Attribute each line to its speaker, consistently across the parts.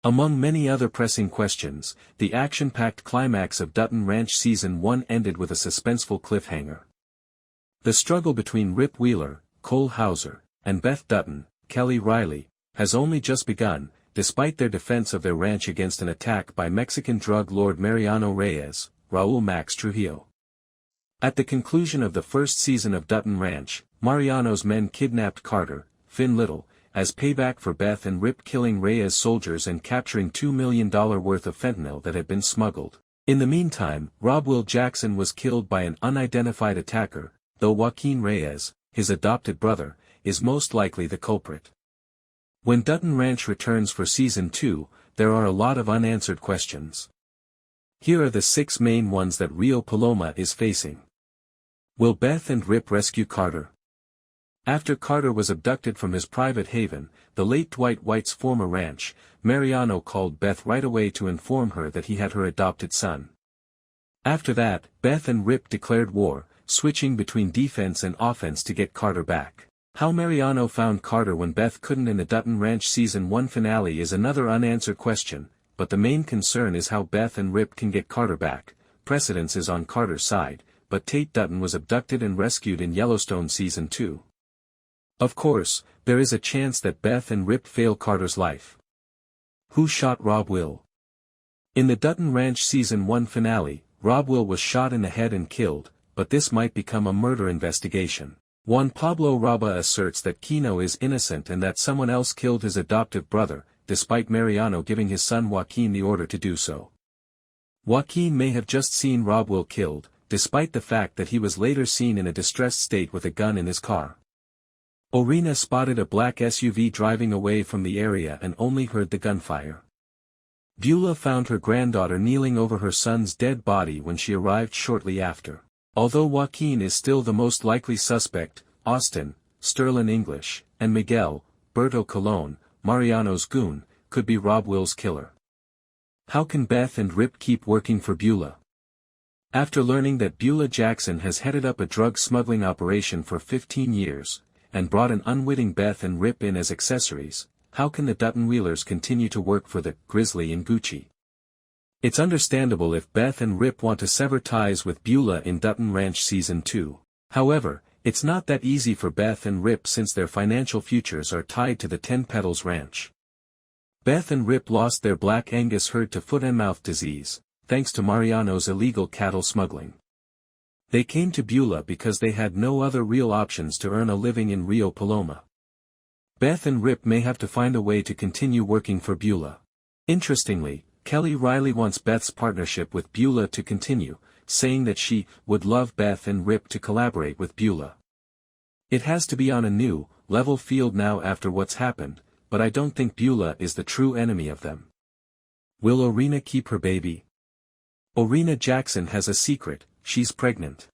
Speaker 1: Among many other pressing questions, the action-packed climax of Dutton Ranch Season 1 ended with a suspenseful cliffhanger. The struggle between Rip Wheeler, Cole Hauser, and Beth Dutton, Kelly Riley, has only just begun, despite their defense of their ranch against an attack by Mexican drug lord Mariano Reyes, Raul Max Trujillo. At the conclusion of the first season of Dutton Ranch, Mariano's men kidnapped Carter, Finn Little, as payback for Beth and Rip killing Reyes soldiers and capturing $2 million worth of fentanyl that had been smuggled. In the meantime, Rob Will Jackson was killed by an unidentified attacker, though Joaquin Reyes, his adopted brother, is most likely the culprit. When Dutton Ranch returns for Season 2, there are a lot of unanswered questions. Here are the 6 main ones that Rio Paloma is facing. Will Beth and Rip rescue Carter? After Carter was abducted from his private haven, the late Dwight White's former ranch, Mariano called Beth right away to inform her that he had her adopted son. After that, Beth and Rip declared war, switching between defense and offense to get Carter back. How Mariano found Carter when Beth couldn't in the Dutton Ranch Season 1 finale is another unanswered question, but the main concern is how Beth and Rip can get Carter back. Precedence is on Carter's side, but Tate Dutton was abducted and rescued in Yellowstone Season 2. Of course, there is a chance that Beth and Rip fail Carter's life. Who shot Rob Will? In the Dutton Ranch Season 1 finale, Rob Will was shot in the head and killed, but this might become a murder investigation. Juan Pablo Raba asserts that Kino is innocent and that someone else killed his adoptive brother, despite Mariano giving his son Joaquin the order to do so. Joaquin may have just seen Rob Will killed, despite the fact that he was later seen in a distressed state with a gun in his car. Orina spotted a black SUV driving away from the area and only heard the gunfire. Bula found her granddaughter kneeling over her son's dead body when she arrived shortly after. Although Joaquin is still the most likely suspect, Austin, Sterling English, and Miguel, Berto Colon, Mariano's goon, could be Rob Will's killer. How can Beth and Rip keep working for Bula? After learning that Bula Jackson has headed up a drug smuggling operation for 15 years, and brought an unwitting Beth and Rip in as accessories, how can the Dutton Wheelers continue to work for the Grizzly and Gucci? It's understandable if Beth and Rip want to sever ties with Bula in Dutton Ranch Season 2. However, it's not that easy for Beth and Rip since their financial futures are tied to the 10 Petals Ranch. Beth and Rip lost their Black Angus herd to foot-and-mouth disease, thanks to Mariano's illegal cattle smuggling. They came to Bula because they had no other real options to earn a living in Rio Paloma. Beth and Rip may have to find a way to continue working for Bula. Interestingly, Kelly Riley wants Beth's partnership with Bula to continue, saying that she would love Beth and Rip to collaborate with Bula. It has to be on a new, level field now after what's happened, but I don't think Bula is the true enemy of them. Will Orina keep her baby? Orina Jackson has a secret. She's pregnant.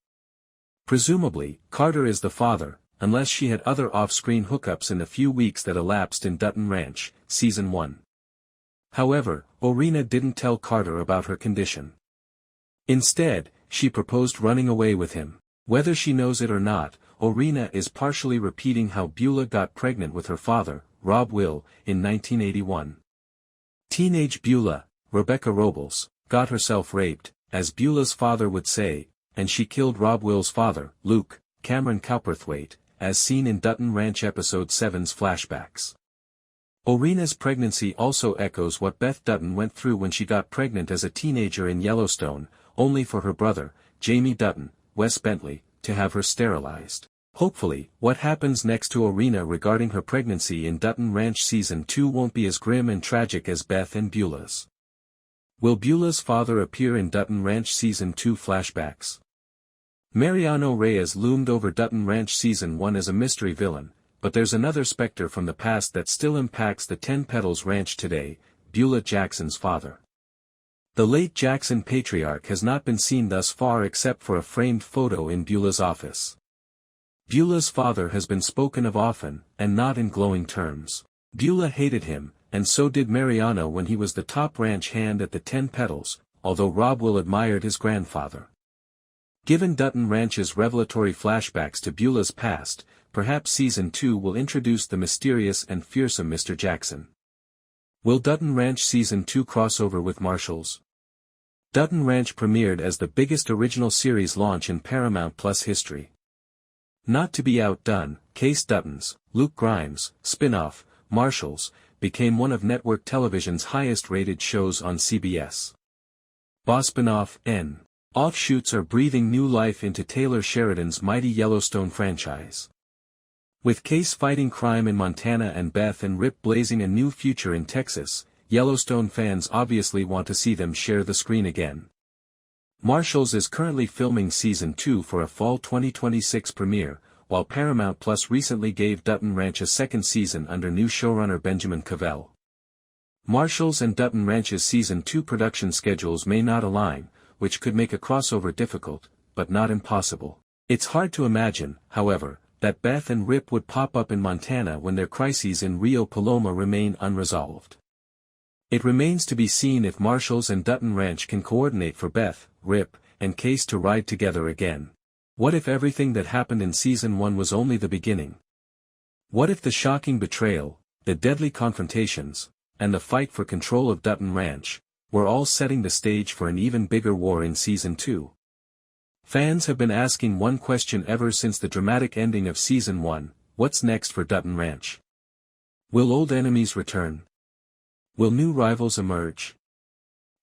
Speaker 1: Presumably, Carter is the father, unless she had other off-screen hookups in the few weeks that elapsed in Dutton Ranch, Season 1. However, Orina didn't tell Carter about her condition. Instead, she proposed running away with him. Whether she knows it or not, Orina is partially repeating how Bula got pregnant with her father, Rob Will, in 1981. Teenage Bula, Rebecca Robles, got herself raped, as Bula's father would say, and she killed Rob Will's father, Luke, Cameron Cowperthwaite, as seen in Dutton Ranch Episode 7's flashbacks. Orina's pregnancy also echoes what Beth Dutton went through when she got pregnant as a teenager in Yellowstone, only for her brother, Jamie Dutton, Wes Bentley, to have her sterilized. Hopefully, what happens next to Orina regarding her pregnancy in Dutton Ranch Season 2 won't be as grim and tragic as Beth and Bula's. Will Bula's father appear in Dutton Ranch Season 2 flashbacks? Mariano Reyes loomed over Dutton Ranch Season 1 as a mystery villain, but there's another specter from the past that still impacts the 10 Petals Ranch today, Bula Jackson's father. The late Jackson patriarch has not been seen thus far except for a framed photo in Bula's office. Bula's father has been spoken of often, and not in glowing terms. Bula hated him, and so did Mariano when he was the top ranch hand at the 10 Petals, although Rob Will admired his grandfather. Given Dutton Ranch's revelatory flashbacks to Bula's past, perhaps Season 2 will introduce the mysterious and fearsome Mr. Jackson. Will Dutton Ranch Season 2 crossover with Marshall's? Dutton Ranch premiered as the biggest original series launch in Paramount Plus history. Not to be outdone, Case Dutton's, Luke Grimes, spin-off, Marshall's, became one of network television's highest-rated shows on CBS. Boss spin-off, N. Offshoots are breathing new life into Taylor Sheridan's mighty Yellowstone franchise. With Case fighting crime in Montana and Beth and Rip blazing a new future in Texas, Yellowstone fans obviously want to see them share the screen again. Marshall's is currently filming Season 2 for a fall 2026 premiere, while Paramount Plus recently gave Dutton Ranch a second season under new showrunner Benjamin Cavell. Marshall's and Dutton Ranch's Season 2 production schedules may not align, which could make a crossover difficult, but not impossible. It's hard to imagine, however, that Beth and Rip would pop up in Montana when their crises in Rio Paloma remain unresolved. It remains to be seen if Marshall's and Dutton Ranch can coordinate for Beth, Rip, and Case to ride together again. What if everything that happened in Season 1 was only the beginning? What if the shocking betrayal, the deadly confrontations, and the fight for control of Dutton Ranch, were all setting the stage for an even bigger war in Season 2? Fans have been asking one question ever since the dramatic ending of Season 1, what's next for Dutton Ranch? Will old enemies return? Will new rivals emerge?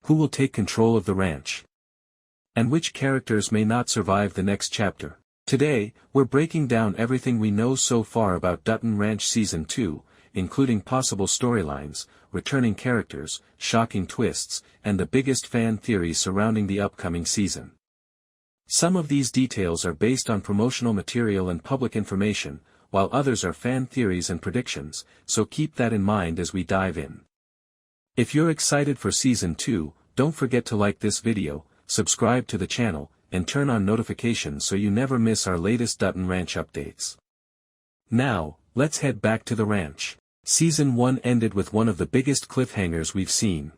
Speaker 1: Who will take control of the ranch? And which characters may not survive the next chapter? Today, we're breaking down everything we know so far about Dutton Ranch Season 2, including possible storylines, returning characters, shocking twists, and the biggest fan theories surrounding the upcoming season. Some of these details are based on promotional material and public information, while others are fan theories and predictions, so keep that in mind as we dive in. If you're excited for Season 2, don't forget to like this video, subscribe to the channel, and turn on notifications so you never miss our latest Dutton Ranch updates. Now, let's head back to the ranch. Season 1 ended with one of the biggest cliffhangers we've seen.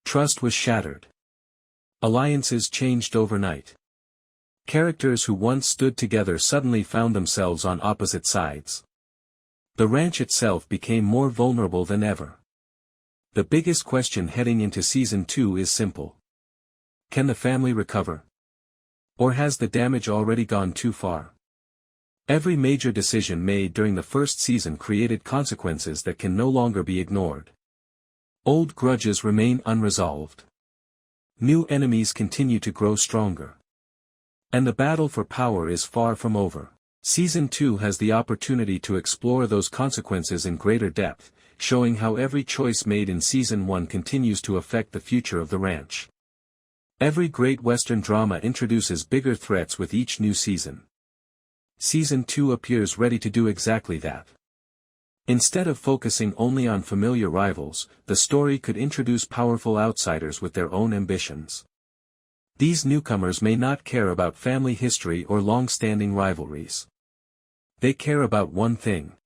Speaker 1: Trust was shattered. Alliances changed overnight. Characters who once stood together suddenly found themselves on opposite sides. The ranch itself became more vulnerable than ever. The biggest question heading into Season 2 is simple. Can the family recover? Or has the damage already gone too far? Every major decision made during the first season created consequences that can no longer be ignored. Old grudges remain unresolved. New enemies continue to grow stronger. And the battle for power is far from over. Season 2 has the opportunity to explore those consequences in greater depth, showing how every choice made in Season 1 continues to affect the future of the ranch. Every great Western drama introduces bigger threats with each new season. Season 2 appears ready to do exactly that. Instead of focusing only on familiar rivals, the story could introduce powerful outsiders with their own ambitions. These newcomers may not care about family history or long-standing rivalries. They care about one thing: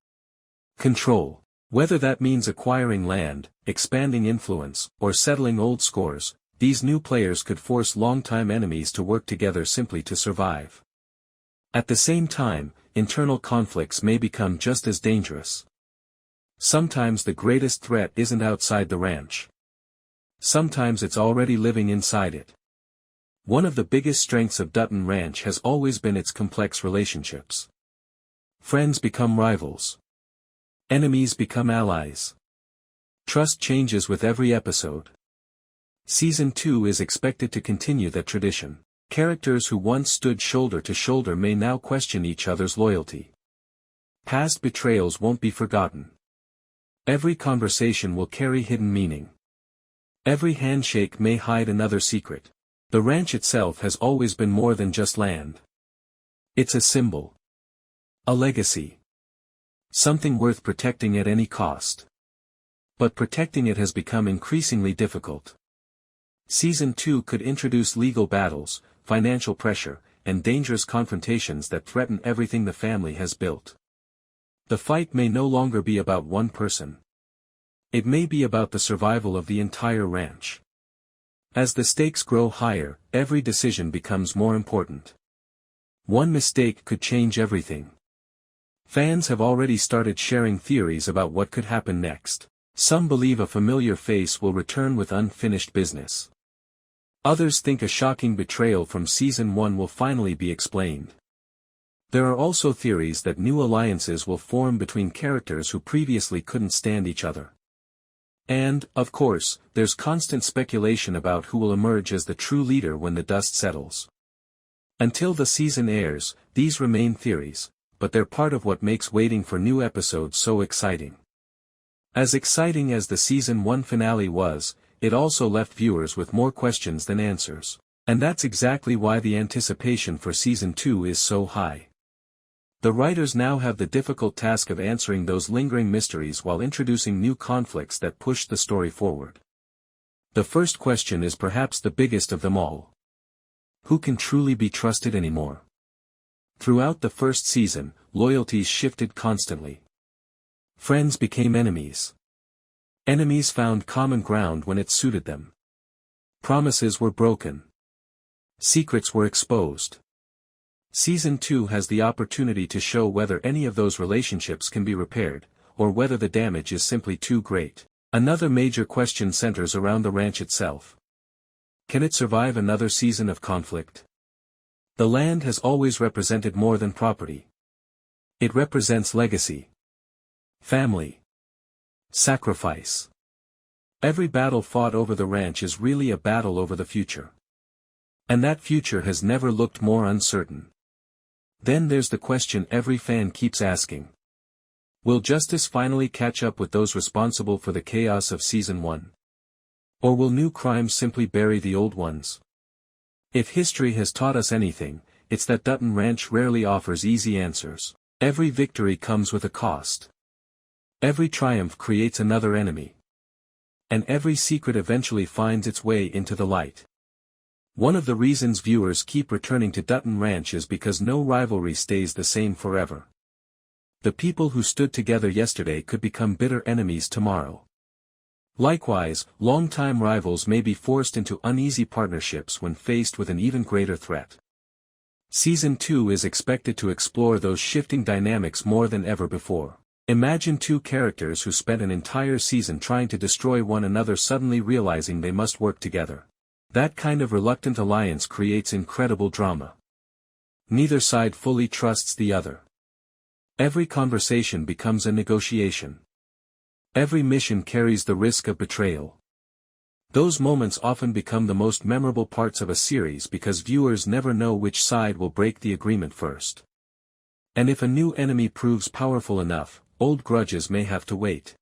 Speaker 1: control. Whether that means acquiring land, expanding influence, or settling old scores, these new players could force longtime enemies to work together simply to survive. At the same time, internal conflicts may become just as dangerous. Sometimes the greatest threat isn't outside the ranch. Sometimes it's already living inside it. One of the biggest strengths of Dutton Ranch has always been its complex relationships. Friends become rivals. Enemies become allies. Trust changes with every episode. Season 2 is expected to continue that tradition. Characters who once stood shoulder to shoulder may now question each other's loyalty. Past betrayals won't be forgotten. Every conversation will carry hidden meaning. Every handshake may hide another secret. The ranch itself has always been more than just land. It's a symbol. A legacy. Something worth protecting at any cost. But protecting it has become increasingly difficult. Season 2 could introduce legal battles, financial pressure, and dangerous confrontations that threaten everything the family has built. The fight may no longer be about one person. It may be about the survival of the entire ranch. As the stakes grow higher, every decision becomes more important. One mistake could change everything. Fans have already started sharing theories about what could happen next. Some believe a familiar face will return with unfinished business. Others think a shocking betrayal from Season 1 will finally be explained. There are also theories that new alliances will form between characters who previously couldn't stand each other. And, of course, there's constant speculation about who will emerge as the true leader when the dust settles. Until the season airs, these remain theories, but they're part of what makes waiting for new episodes so exciting. As exciting as the Season 1 finale was, it also left viewers with more questions than answers. And that's exactly why the anticipation for Season 2 is so high. The writers now have the difficult task of answering those lingering mysteries while introducing new conflicts that push the story forward. The first question is perhaps the biggest of them all. Who can truly be trusted anymore? Throughout the first season, loyalties shifted constantly. Friends became enemies. Enemies found common ground when it suited them. Promises were broken. Secrets were exposed. Season 2 has the opportunity to show whether any of those relationships can be repaired, or whether the damage is simply too great. Another major question centers around the ranch itself. Can it survive another season of conflict? The land has always represented more than property. It represents legacy, family, sacrifice. Every battle fought over the ranch is really a battle over the future. And that future has never looked more uncertain. Then there's the question every fan keeps asking. Will justice finally catch up with those responsible for the chaos of Season 1? Or will new crimes simply bury the old ones? If history has taught us anything, it's that Dutton Ranch rarely offers easy answers. Every victory comes with a cost. Every triumph creates another enemy. And every secret eventually finds its way into the light. One of the reasons viewers keep returning to Dutton Ranch is because no rivalry stays the same forever. The people who stood together yesterday could become bitter enemies tomorrow. Likewise, longtime rivals may be forced into uneasy partnerships when faced with an even greater threat. Season 2 is expected to explore those shifting dynamics more than ever before. Imagine two characters who spent an entire season trying to destroy one another suddenly realizing they must work together. That kind of reluctant alliance creates incredible drama. Neither side fully trusts the other. Every conversation becomes a negotiation. Every mission carries the risk of betrayal. Those moments often become the most memorable parts of a series because viewers never know which side will break the agreement first. And if a new enemy proves powerful enough, old grudges may have to wait.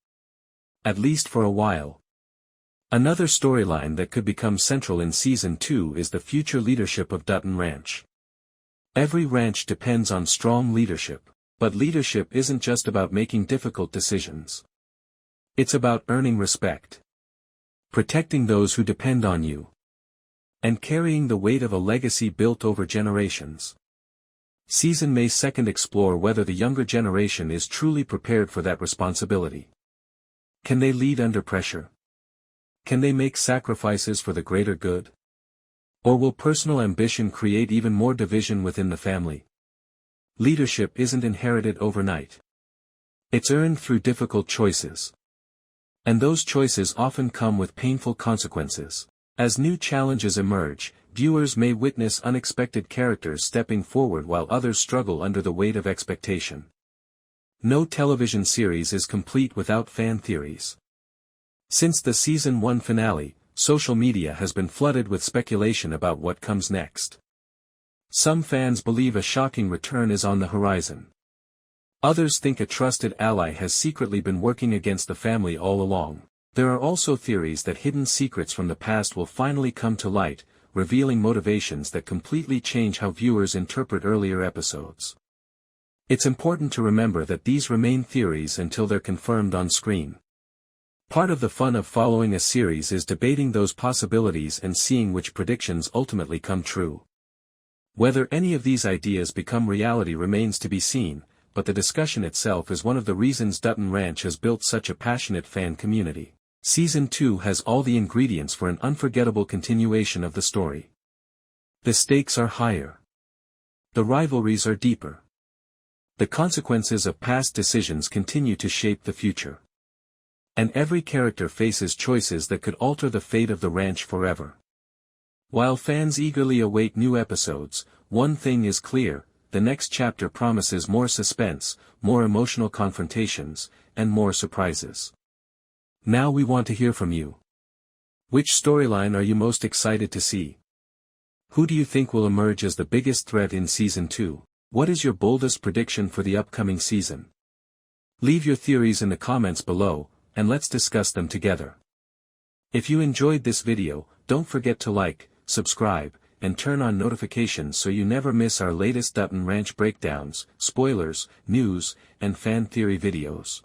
Speaker 1: At least for a while. Another storyline that could become central in Season 2 is the future leadership of Dutton Ranch. Every ranch depends on strong leadership, but leadership isn't just about making difficult decisions. It's about earning respect, protecting those who depend on you, and carrying the weight of a legacy built over generations. Season May 2 explore whether the younger generation is truly prepared for that responsibility. Can they lead under pressure? Can they make sacrifices for the greater good? Or will personal ambition create even more division within the family? Leadership isn't inherited overnight. It's earned through difficult choices. And those choices often come with painful consequences. As new challenges emerge, viewers may witness unexpected characters stepping forward while others struggle under the weight of expectation. No television series is complete without fan theories. Since the Season 1 finale, social media has been flooded with speculation about what comes next. Some fans believe a shocking return is on the horizon. Others think a trusted ally has secretly been working against the family all along. There are also theories that hidden secrets from the past will finally come to light, revealing motivations that completely change how viewers interpret earlier episodes. It's important to remember that these remain theories until they're confirmed on screen. Part of the fun of following a series is debating those possibilities and seeing which predictions ultimately come true. Whether any of these ideas become reality remains to be seen, but the discussion itself is one of the reasons Dutton Ranch has built such a passionate fan community. Season 2 has all the ingredients for an unforgettable continuation of the story. The stakes are higher. The rivalries are deeper. The consequences of past decisions continue to shape the future. And every character faces choices that could alter the fate of the ranch forever. While fans eagerly await new episodes, one thing is clear: the next chapter promises more suspense, more emotional confrontations, and more surprises. Now we want to hear from you. Which storyline are you most excited to see? Who do you think will emerge as the biggest threat in Season 2? What is your boldest prediction for the upcoming season? Leave your theories in the comments below, and let's discuss them together. If you enjoyed this video, don't forget to like, subscribe, and turn on notifications so you never miss our latest Dutton Ranch breakdowns, spoilers, news, and fan theory videos.